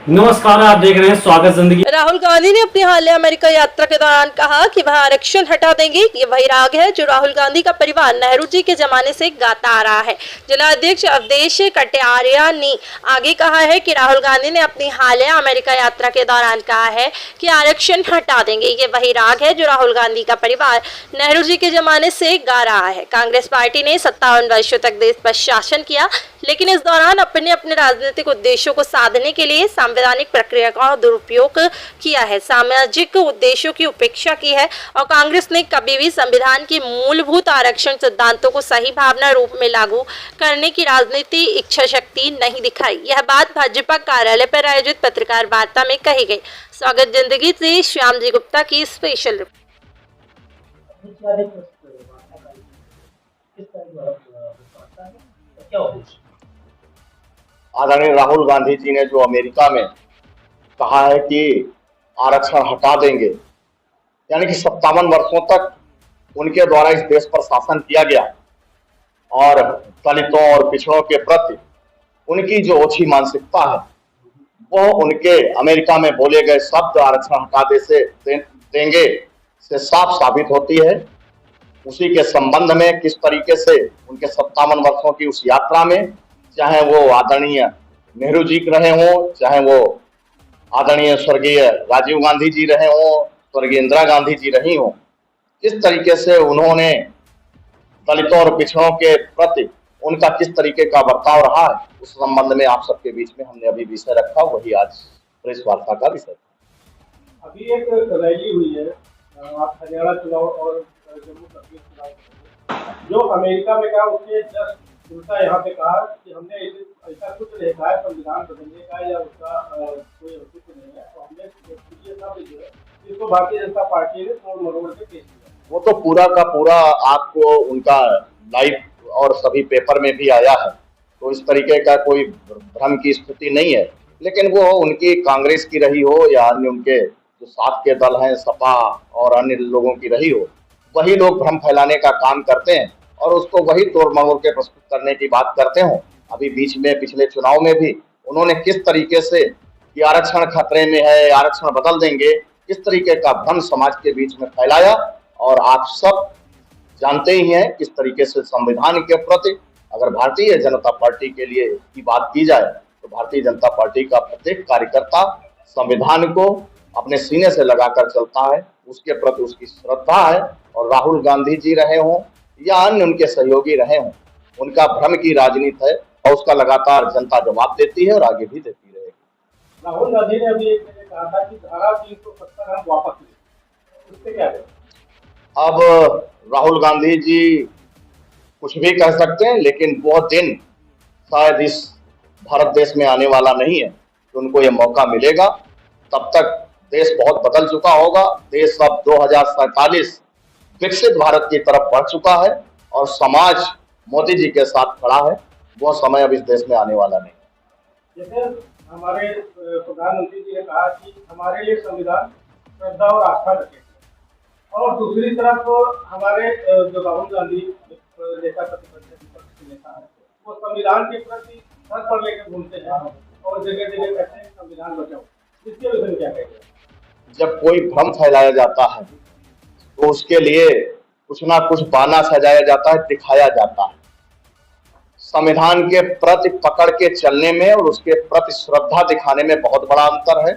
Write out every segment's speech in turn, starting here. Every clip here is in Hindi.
नमस्कार, आप देख रहे हैं स्वागत जिंदगी। राहुल गांधी ने अपनी हालिया अमेरिका यात्रा के दौरान कहा कि वह आरक्षण हटा देंगे। ये वही राग है जो राहुल गांधी का परिवार नेहरू जी के जमाने से गाता आ रहा है। जिला अध्यक्ष अवधेश कटियारिया ने आगे कहा है कि राहुल गांधी ने अपनी हालिया अमेरिका यात्रा के दौरान कहा है कि आरक्षण हटा देंगे। ये वही राग है जो राहुल गांधी का परिवार नेहरू जी के जमाने से गा रहा है। कांग्रेस पार्टी ने 57 वर्षों तक देश पर शासन किया, लेकिन इस दौरान अपने अपने राजनीतिक उद्देश्यों को साधने के लिए संवैधानिक प्रक्रिया का दुरुपयोग किया है, सामाजिक उद्देश्यों की उपेक्षा की है और कांग्रेस ने कभी भी संविधान की मूलभूत आरक्षण सिद्धांतों को सही भावना रूप में लागू करने की राजनीति इच्छा शक्ति नहीं दिखाई। यह बात भाजपा कार्यालय पर आयोजित पत्रकार वार्ता में कही गई। स्वागत जिंदगी से श्याम जी गुप्ता की स्पेशल रिपोर्ट। आदरणीय राहुल गांधी जी ने जो अमेरिका में कहा है कि आरक्षण हटा देंगे, यानी कि 57 वर्षों तक उनके द्वारा इस देश पर शासन किया गया और दलितों और पिछड़ों के प्रति उनकी जो ओछी मानसिकता है वो उनके अमेरिका में बोले गए शब्द आरक्षण हटा देंगे से साफ साबित होती है। उसी के संबंध में किस तरीके से उनके 57 वर्षों की उस यात्रा में, चाहे वो आदरणीय नेहरू जी रहे हों, चाहे वो आदरणीय स्वर्गीय राजीव गांधी जी रहे हों, स्वर्गीय इंदिरा गांधी जी रही हों, किस तरीके से उन्होंने दलितों और पिछड़ों के प्रति उनका किस तरीके का बर्ताव रहा है, उस संबंध में आप सबके बीच में हमने अभी विषय रखा, वही आज प्रेस वार्ता का विषय था। अभी एक रैली हुई है हरियाणा चुनाव और जम्मू कश्मीर चुनाव, जो अमेरिका में कहा उसने जस्ट उल्टा यहाँ पे कहा कि हमने ऐसा कुछ नहीं कहा है संविधान बदलने का या उसका कोई अस्तित्व नहीं है, तो हमने जो है इसको भारतीय जनता पार्टी ने तोड़ मरोड़ के पेश किया। वो तो पूरा का पूरा आपको उनका लाइव और सभी पेपर में भी आया है, तो इस तरीके का कोई भ्रम की स्थिति नहीं है। लेकिन वो उनकी कांग्रेस की रही हो या अन्य उनके जो साथ के दल हैं सपा और अन्य लोगों की रही हो, वही लोग भ्रम फैलाने का काम करते हैं और उसको वही तोड़ मरोड़ के प्रस्तुत करने की बात करते हो। अभी बीच में पिछले चुनाव में भी उन्होंने किस तरीके से कि आरक्षण खतरे में है, आरक्षण बदल देंगे, किस तरीके का भ्रम समाज के बीच में फैलाया। और आप सब जानते ही हैं किस तरीके से संविधान के प्रति अगर भारतीय जनता पार्टी के लिए की बात की जाए तो भारतीय जनता पार्टी का प्रत्येक कार्यकर्ता संविधान को अपने सीने से लगाकर चलता है, उसके प्रति उसकी श्रद्धा है। और राहुल गांधी जी रहे हों या अन्य उनके सहयोगी रहे हों, उनका भ्रम की राजनीति है और उसका लगातार जनता जवाब देती है और आगे भी देती रहेगी। राहुल गांधी ने अभी एक जगह कहा था कि धारा 370 हम वापस लें, उससे क्या है? अब राहुल गांधी जी कुछ भी कह सकते हैं, लेकिन वो दिन शायद इस भारत देश में आने वाला नहीं है तो उनको ये मौका मिलेगा। तब तक देश बहुत बदल चुका होगा। देश अब 2047 विकसित भारत की तरफ बढ़ चुका है और समाज मोदी जी के साथ खड़ा है। वो समय अब इस देश में आने वाला नहीं। जैसे हमारे प्रधानमंत्री जी ने कहा कि हमारे लिए संविधान श्रद्धा और आस्था रखे, और दूसरी तरफ हमारे जो राहुल गांधी नेता प्रतिपक्ष नेता है वो संविधान के प्रति सर पर लेकर घूमते हैं और जगह जगह कहते हैं संविधान बचाओ। इसके विषय में क्या कहेंगे? जब कोई भ्रम फैलाया जाता है तो उसके लिए कुछ ना कुछ बहाना सजाया जाता है, दिखाया जाता है। संविधान के प्रति पकड़ के चलने में और उसके प्रति श्रद्धा दिखाने में बहुत बड़ा अंतर है।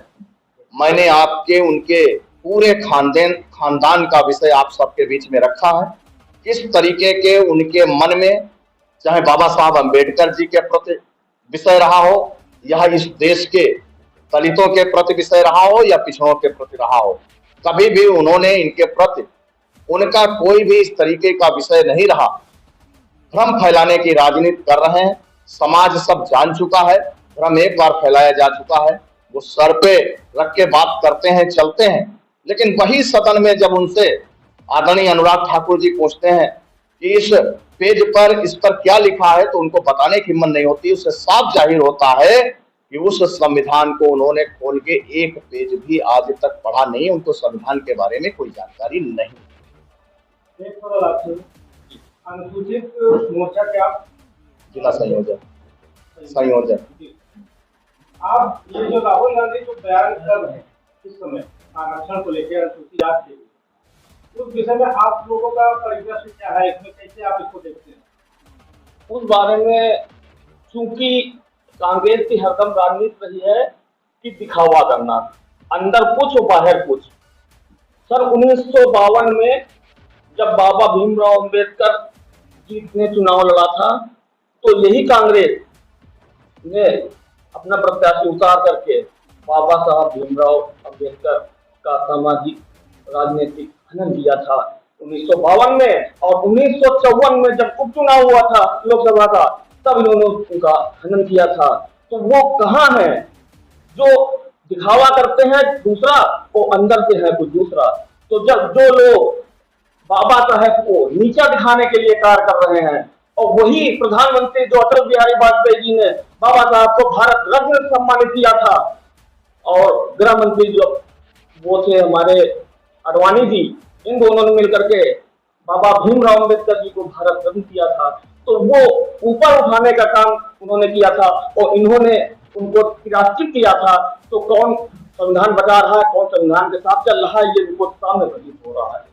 मैंने आपके उनके पूरे खानदान का विषय आप सबके बीच में रखा है, किस तरीके के उनके मन में चाहे बाबा साहब अम्बेडकर जी के प्रति विषय रहा हो या इस देश के दलितों के प्रति विषय रहा हो या पिछड़ों के प्रति रहा हो, कभी भी उन्होंने इनके प्रति उनका कोई भी इस तरीके का विषय नहीं रहा। भ्रम फैलाने की राजनीति कर रहे हैं, समाज सब जान चुका है, भ्रम एक बार फैलाया जा चुका है। वो सर पे रख के बात करते हैं, चलते हैं, लेकिन वही सदन में जब उनसे आदरणीय अनुराग ठाकुर जी पूछते हैं कि इस पेज पर इस पर क्या लिखा है, तो उनको बताने की हिम्मत नहीं होती। उससे साफ जाहिर होता है कि उस संविधान को उन्होंने खोल के एक पेज भी आज तक पढ़ा नहीं, उनको संविधान के बारे में कोई जानकारी नहीं। एक सवाल आपसे, अनुसूचित मोर्चा के आप जिला संयोजक आप ये जो राहुल गांधी जो बयान कर रहे हैं इस समय आरक्षण को लेकर, अनुसूचित जाति के उस विषय में आप लोगों का परिदृश्य क्या है, इसमें कैसे आप इसको देखते हैं? उस बारे में चूंकि कांग्रेस की हरदम राजनीति रही है कि दिखावा करना, अंदर कुछ और बाहर कुछ। सन 1952 में जब बाबा भीमराव अंबेडकर जी ने चुनाव लड़ा था तो यही कांग्रेस ने अपना प्रत्याशी उतार करके बाबा साहब भीमराव अंबेडकर का सामाजिक राजनीतिक हनन किया था 1952 में। और 1954 में जब उपचुनाव हुआ था लोकसभा का, तब इन्होंने उनका हनन किया था। तो वो कहाँ है जो दिखावा करते हैं दूसरा, वो अंदर से है कुछ दूसरा। तो जब जो लोग बाबा साहब को नीचा दिखाने के लिए कार्य कर रहे हैं, और वही प्रधानमंत्री जो अटल बिहारी वाजपेयी जी ने बाबा साहब को भारत रत्न सम्मानित किया था, और गृह मंत्री जो वो थे हमारे आडवाणी जी, इन दोनों ने मिलकर के बाबा भीमराव अंबेडकर जी को भारत रत्न किया था। तो वो ऊपर उठाने का काम उन्होंने किया था और इन्होंने उनको तिरस्कृत किया था। तो कौन संविधान बचा रहा है, कौन संविधान के साथ चल रहा है, ये उनको सामने प्रतीत हो रहा है।